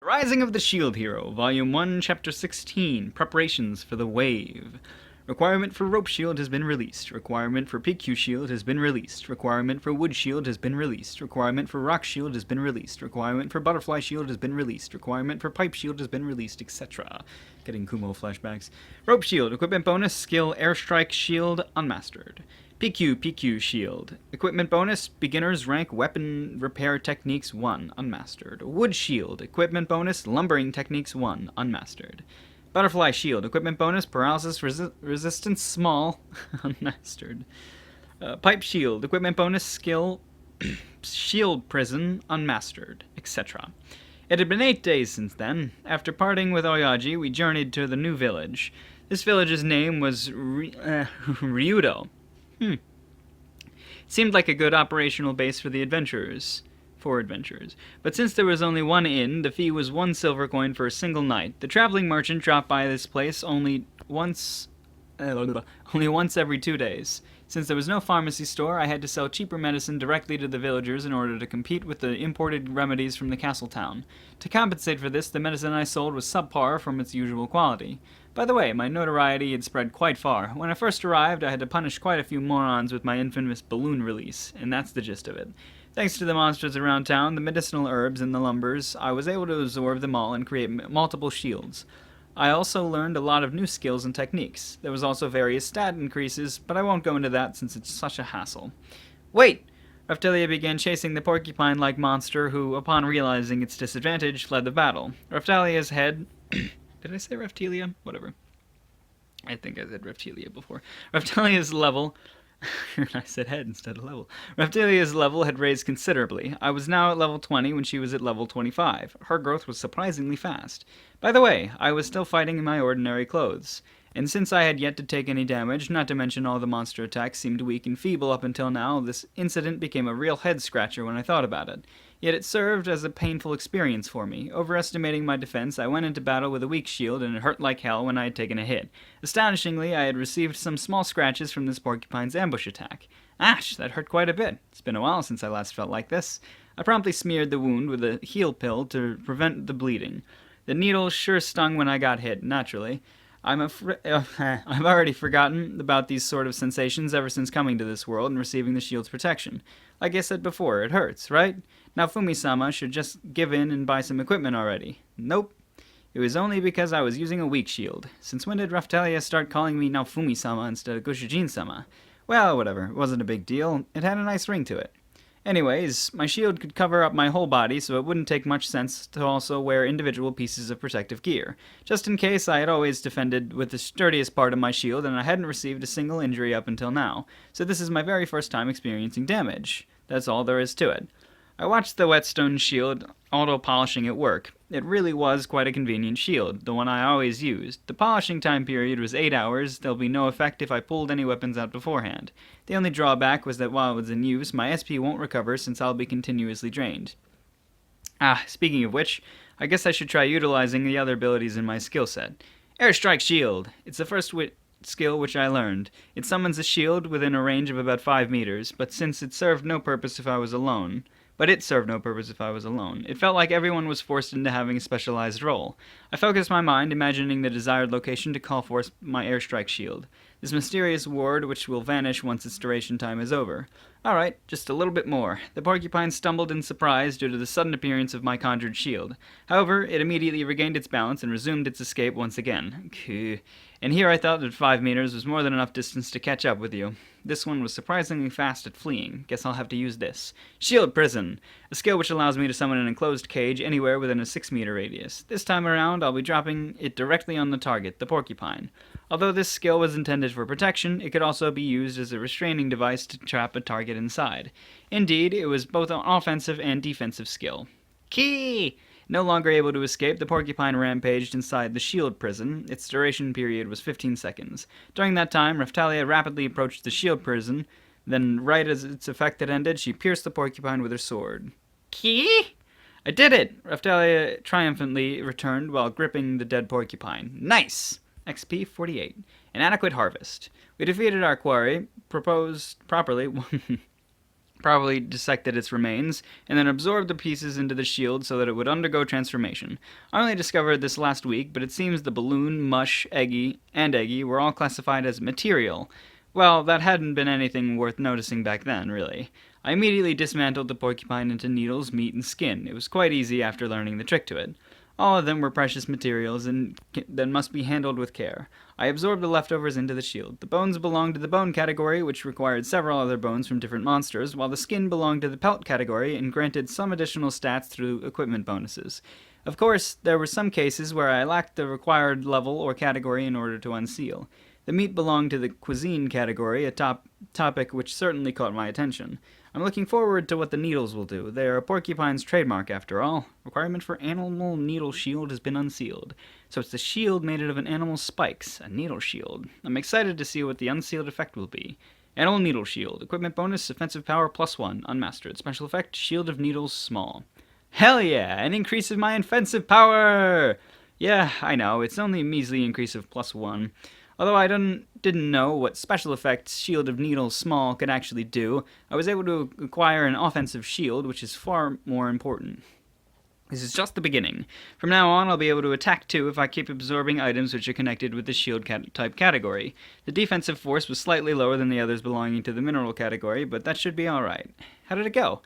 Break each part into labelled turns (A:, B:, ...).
A: Rising of the Shield Hero, Volume 1, Chapter 16, Preparations for the Wave. Requirement for Rope Shield has been released. Requirement for PQ Shield has been released. Requirement for Wood Shield has been released. Requirement for Rock Shield has been released. Requirement for Butterfly Shield has been released. Requirement for Pipe Shield has been released, etc. Getting Kumo flashbacks. Rope Shield, Equipment Bonus, Skill Airstrike Shield, Unmastered. PQ Shield. Equipment bonus, Beginner's Rank Weapon Repair Techniques 1, Unmastered. Wood Shield. Equipment bonus, Lumbering Techniques 1, Unmastered. Butterfly Shield. Equipment bonus, Paralysis Resistance Small, Unmastered. Pipe Shield. Equipment bonus, Skill Shield Prison, Unmastered, etc. It had been 8 days since then. After parting with Oyaji, we journeyed to the new village. This village's name was Ryudo. It seemed like a good operational base for the adventurers. But since there was only one inn, the fee was 1 silver coin for a single night. The traveling merchant dropped by this place only once every 2 days. Since there was no pharmacy store, I had to sell cheaper medicine directly to the villagers in order to compete with the imported remedies from the castle town. To compensate for this, the medicine I sold was subpar from its usual quality. By the way, my notoriety had spread quite far. When I first arrived, I had to punish quite a few morons with my infamous balloon release, and that's the gist of it. Thanks to the monsters around town, the medicinal herbs, and the lumbers, I was able to absorb them all and create multiple shields. I also learned a lot of new skills and techniques. There was also various stat increases, but I won't go into that since it's such a hassle. Wait! Raphtalia began chasing the porcupine-like monster who, upon realizing its disadvantage, fled the battle. Raphtalia's head... Did I say Raphtalia? Whatever. I think I said Raphtalia before. Raphtalia's level... I said head instead of level. Raphtalia's level had raised considerably. I was now at level 20 when she was at level 25. Her growth was surprisingly fast. By the way, I was still fighting in my ordinary clothes. And since I had yet to take any damage, not to mention all the monster attacks seemed weak and feeble up until now, this incident became a real head-scratcher when I thought about it. Yet it served as a painful experience for me. Overestimating my defense, I went into battle with a weak shield, and it hurt like hell when I had taken a hit. Astonishingly, I had received some small scratches from this porcupine's ambush attack. Ash, that hurt quite a bit. It's been a while since I last felt like this. I promptly smeared the wound with a heal pill to prevent the bleeding. The needle sure stung when I got hit, naturally. I've already forgotten about these sort of sensations ever since coming to this world and receiving the shield's protection. Like I said before, it hurts, right? Now Fumi-sama should just give in and buy some equipment already. Nope. It was only because I was using a weak shield. Since when did Raphtalia start calling me Naofumi-sama instead of Goshujin-sama? Well, whatever. It wasn't a big deal. It had a nice ring to it. Anyways, my shield could cover up my whole body, so it wouldn't take much sense to also wear individual pieces of protective gear. Just in case, I had always defended with the sturdiest part of my shield, and I hadn't received a single injury up until now. So this is my very first time experiencing damage. That's all there is to it. I watched the whetstone shield auto-polishing at work. It really was quite a convenient shield, the one I always used. The polishing time period was 8 hours. There'll be no effect if I pulled any weapons out beforehand. The only drawback was that while it was in use, my SP won't recover since I'll be continuously drained. Speaking of which, I guess I should try utilizing the other abilities in my skill set. Airstrike Shield! It's the first skill which I learned. It summons a shield within a range of about 5 meters, but it served no purpose if I was alone. It felt like everyone was forced into having a specialized role. I focused my mind, imagining the desired location to call forth my airstrike shield. This mysterious ward which will vanish once its duration time is over. Alright, just a little bit more. The porcupine stumbled in surprise due to the sudden appearance of my conjured shield. However, it immediately regained its balance and resumed its escape once again. And here I thought that 5 meters was more than enough distance to catch up with you. This one was surprisingly fast at fleeing. Guess I'll have to use this. Shield Prison! A skill which allows me to summon an enclosed cage anywhere within a 6-meter radius. This time around, I'll be dropping it directly on the target, the porcupine. Although this skill was intended for protection, it could also be used as a restraining device to trap a target inside. Indeed, it was both an offensive and defensive skill. Key! No longer able to escape, the porcupine rampaged inside the shield prison. Its duration period was 15 seconds. During that time, Raphtalia rapidly approached the shield prison. Then, right as its effect had ended, she pierced the porcupine with her sword. Key? I did it! Raphtalia triumphantly returned while gripping the dead porcupine. Nice! XP 48. An adequate harvest. We defeated our quarry, properly probably dissected its remains, and then absorbed the pieces into the shield so that it would undergo transformation. I only discovered this last week, but it seems the balloon, mush, Eggy were all classified as material. Well, that hadn't been anything worth noticing back then, really. I immediately dismantled the porcupine into needles, meat, and skin. It was quite easy after learning the trick to it. All of them were precious materials and that must be handled with care. I absorbed the leftovers into the shield. The bones belonged to the bone category, which required several other bones from different monsters, while the skin belonged to the pelt category and granted some additional stats through equipment bonuses. Of course, there were some cases where I lacked the required level or category in order to unseal. The meat belonged to the cuisine category, a topic which certainly caught my attention. I'm looking forward to what the needles will do. They are a porcupine's trademark, after all. Requirement for animal needle shield has been unsealed. So it's the shield made out of an animal's spikes, a needle shield. I'm excited to see what the unsealed effect will be. Animal needle shield. Equipment bonus, offensive power +1, unmastered. Special effect, shield of needles, small. Hell yeah, an increase of my offensive power! Yeah, I know, it's only a measly increase of +1. Although I didn't know what special effects Shield of Needles Small could actually do, I was able to acquire an offensive shield, which is far more important. This is just the beginning. From now on, I'll be able to attack too if I keep absorbing items which are connected with the shield type category. The defensive force was slightly lower than the others belonging to the mineral category, but that should be alright. How did it go?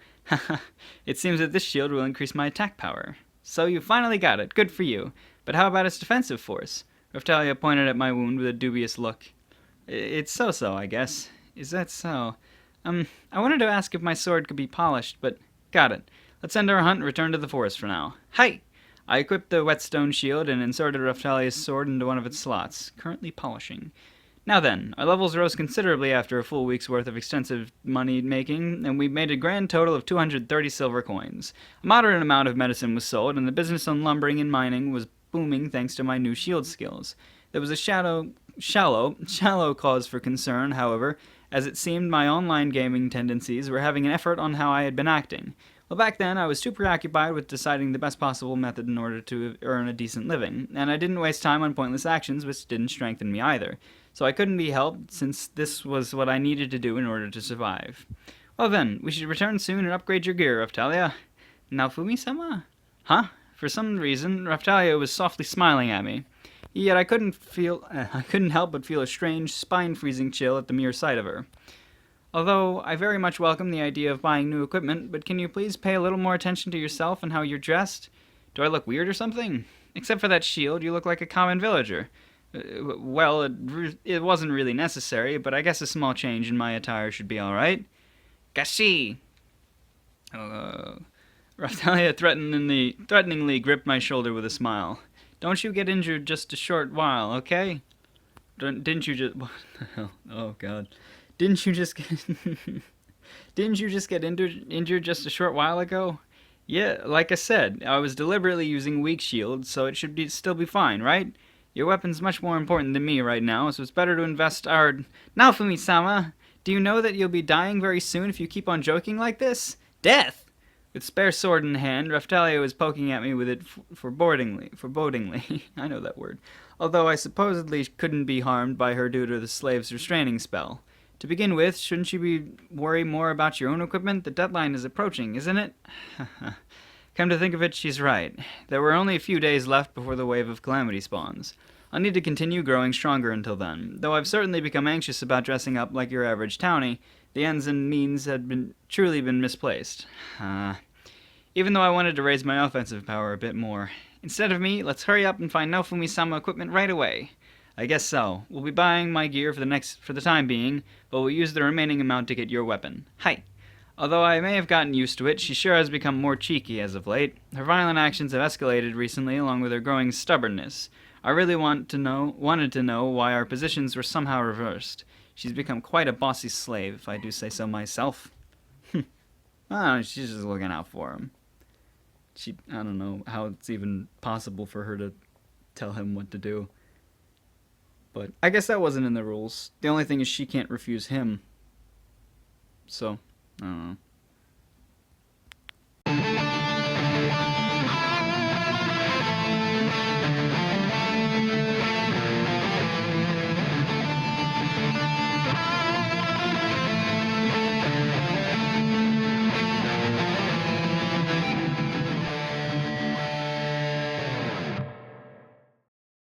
A: It seems that this shield will increase my attack power. So you finally got it. Good for you. But how about its defensive force? Raftalia pointed at my wound with a dubious look. It's so-so, I guess. Is that so? I wanted to ask if my sword could be polished, but got it. Let's end our hunt and return to the forest for now. Hi! I equipped the whetstone shield and inserted Raftalia's sword into one of its slots, currently polishing. Now then, our levels rose considerably after a full week's worth of extensive money making, and we made a grand total of 230 silver coins. A moderate amount of medicine was sold, and the business on lumbering and mining was booming thanks to my new shield skills. There was a shallow cause for concern, however, as it seemed my online gaming tendencies were having an effort on how I had been acting. Well, back then, I was too preoccupied with deciding the best possible method in order to earn a decent living, and I didn't waste time on pointless actions which didn't strengthen me either. So I couldn't be helped, since this was what I needed to do in order to survive. Well then, we should return soon and upgrade your gear, Raftalia. Naofumi-sama? Huh? For some reason, Raftalia was softly smiling at me. Yet I couldn't help but feel a strange, spine-freezing chill at the mere sight of her. Although I very much welcome the idea of buying new equipment, but can you please pay a little more attention to yourself and how you're dressed? Do I look weird or something? Except for that shield, you look like a common villager. Well, it wasn't really necessary, but I guess a small change in my attire should be alright. Gashi! Raftalia threateningly gripped my shoulder with a smile. Don't you get injured just a short while, okay? Didn't you just... What the hell? Oh, God. Didn't you just get injured just a short while ago? Yeah, like I said, I was deliberately using weak shield, so it should still be fine, right? Your weapon's much more important than me right now, so it's better to invest our... Naofumi-sama! Do you know that you'll be dying very soon if you keep on joking like this? Death! With spare sword in hand, Raftalia was poking at me with it forebodingly. I know that word. Although I supposedly couldn't be harmed by her due to the slave's restraining spell. To begin with, shouldn't you worry more about your own equipment? The deadline is approaching, isn't it? Come to think of it, she's right. There were only a few days left before the wave of calamity spawns. I'll need to continue growing stronger until then. Though I've certainly become anxious about dressing up like your average townie, the ends and means had truly been misplaced. Even though I wanted to raise my offensive power a bit more. Instead of me, let's hurry up and find Naofumi-sama equipment right away. I guess so. We'll be buying my gear for the time being, but we'll use the remaining amount to get your weapon. Hi. Although I may have gotten used to it, she sure has become more cheeky as of late. Her violent actions have escalated recently, along with her growing stubbornness. I really wanted to know why our positions were somehow reversed. She's become quite a bossy slave, if I do say so myself. She's just looking out for him. I don't know how it's even possible for her to tell him what to do. But I guess that wasn't in the rules. The only thing is she can't refuse him. So, I don't know.